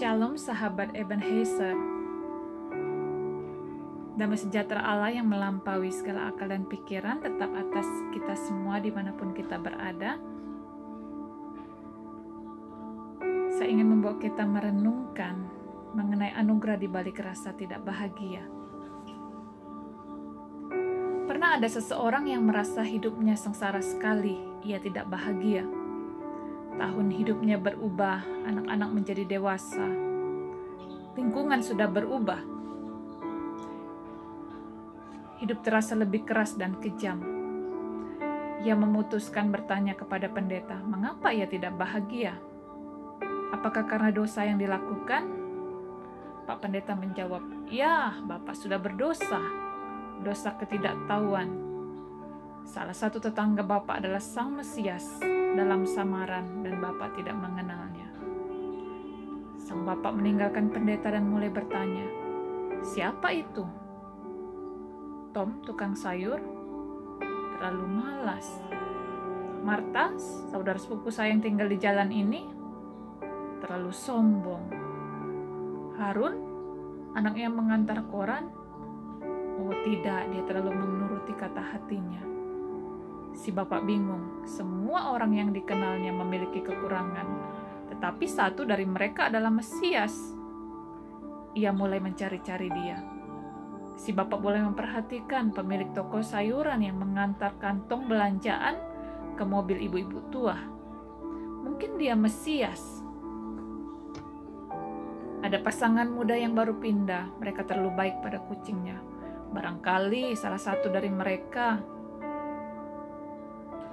Shalom sahabat Ebenezer. Damai sejahtera Allah yang melampaui segala akal dan pikiran tetap atas kita semua dimanapun kita berada. Saya ingin membawa kita merenungkan mengenai anugerah di balik rasa tidak bahagia. Pernah ada seseorang yang merasa hidupnya sengsara sekali, ia tidak bahagia. Tahun hidupnya berubah, anak-anak menjadi dewasa. Lingkungan sudah berubah. Hidup terasa lebih keras dan kejam. Ia memutuskan bertanya kepada pendeta, mengapa ia tidak bahagia? Apakah karena dosa yang dilakukan? Pak Pendeta menjawab, ya, Bapak sudah berdosa. Dosa ketidaktahuan. Salah satu tetangga Bapak adalah Sang Mesias dalam samaran dan Bapak tidak mengenalnya. Sang Bapak meninggalkan pendeta dan mulai bertanya, siapa itu? Tom, tukang sayur, terlalu malas. Marta, saudara sepupu saya yang tinggal di jalan ini, terlalu sombong. Harun, anak yang mengantar koran, oh tidak, dia terlalu menuruti kata hatinya. Si Bapak bingung, semua orang yang dikenalnya memiliki kekurangan, tetapi satu dari mereka adalah Mesias. Ia mulai mencari-cari dia. Si Bapak mulai memperhatikan pemilik toko sayuran yang mengantar kantong belanjaan ke mobil ibu-ibu tua. Mungkin dia Mesias. Ada pasangan muda yang baru pindah, mereka terlalu baik pada kucingnya. Barangkali salah satu dari mereka.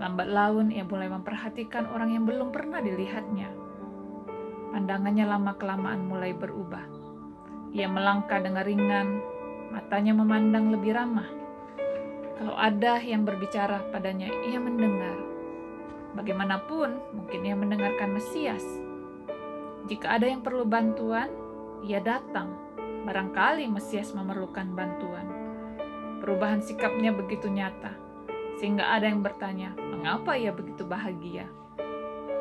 Lambat laun ia mulai memperhatikan orang yang belum pernah dilihatnya. Pandangannya lama-kelamaan mulai berubah. Ia melangkah dengan ringan, matanya memandang lebih ramah. Kalau ada yang berbicara padanya, ia mendengar. Bagaimanapun, mungkin ia mendengarkan Mesias. Jika ada yang perlu bantuan, ia datang. Barangkali Mesias memerlukan bantuan. Perubahan sikapnya begitu nyata, sehingga ada yang bertanya, mengapa ia begitu bahagia?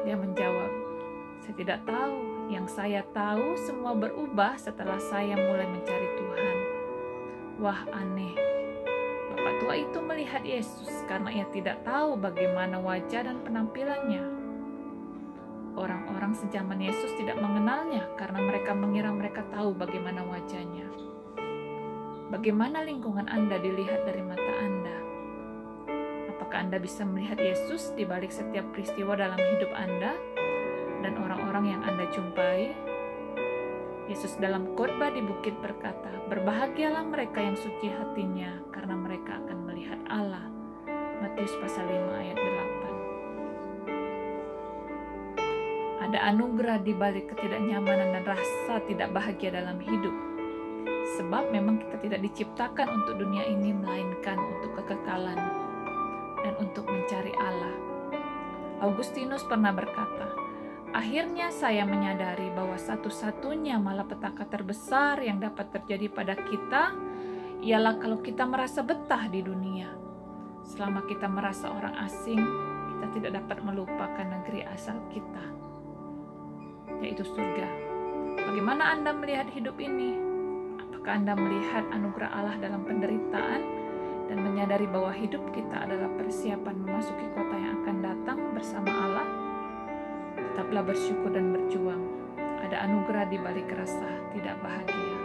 Dia menjawab, saya tidak tahu. Yang saya tahu semua berubah setelah saya mulai mencari Tuhan. Wah, aneh. Bapak tua itu melihat Yesus karena ia tidak tahu bagaimana wajah dan penampilannya. Orang-orang sejaman Yesus tidak mengenalnya karena mereka mengira mereka tahu bagaimana wajahnya. Bagaimana lingkungan Anda dilihat dari mata Anda? Apakah Anda bisa melihat Yesus di balik setiap peristiwa dalam hidup Anda dan orang-orang yang Anda jumpai? Yesus dalam khotbah di bukit berkata, berbahagialah mereka yang suci hatinya karena mereka akan melihat Allah. Matius pasal 5 ayat 8. Ada anugerah di balik ketidaknyamanan dan rasa tidak bahagia dalam hidup. Sebab memang kita tidak diciptakan untuk dunia ini, melainkan untuk kekekalan dan untuk mencari Allah. Augustinus pernah berkata, akhirnya saya menyadari bahwa satu-satunya malapetaka terbesar yang dapat terjadi pada kita ialah kalau kita merasa betah di dunia. Selama kita merasa orang asing, kita tidak dapat melupakan negeri asal kita, yaitu surga. Bagaimana Anda melihat hidup ini? Apakah Anda melihat anugerah Allah dalam penderitaan dan menyadari bahwa hidup kita adalah persiapan memasuki kota yang akan datang bersama Allah? Tetaplah bersyukur dan berjuang. Ada anugerah di balik rasa tidak bahagia.